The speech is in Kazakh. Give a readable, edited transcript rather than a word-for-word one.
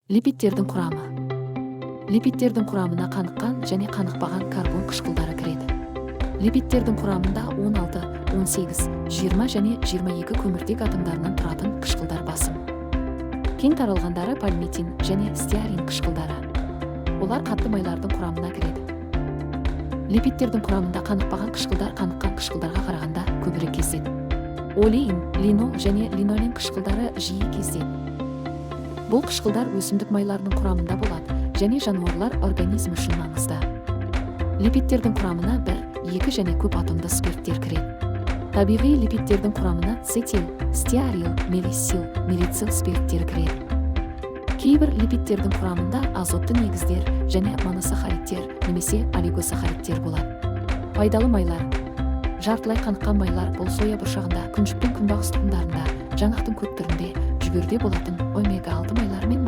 Липидтердің құрамы. Липидтердің құрамына қаныққан және қанықпаған карбон қышқылдары кіреді. Липидтердің құрамында 16, 18, 20 және 22 көміртек атомдарынан тұратын қышқылдар басым. Кең таралғандары пальмитин және стеарин қышқылдары. Олар қатты майлардың құрамына кіреді. Липидтердің құрамында қанықпаған қышқылдар қаныққан қышқылдарға қарағанда көбірек кездеседі. Олеин, линол және линолен қышқылдары жиі кездеседі. Бұл қышқылдар өсімдік майларының құрамында болады және жануарлар организмі үшін маңызды. Липидтердің құрамына 1, 2 және көп атомды спирттер кіреді. Табиғи липидтердің құрамына цетил, стеарил, мелиссил, мелицил спирттері кіреді. Кейбір липидтердің құрамында азотты негіздер және моносахаридтер немесе олигосахаридтер болады. Пайдалы майлар. Жартылай қаныққан майлар бұл соя бұршағында, күнжіптің күнбағыс тұқымдарында, жаңғақтың көп түрінде, жүгеріде болатын омега 6 майлар мен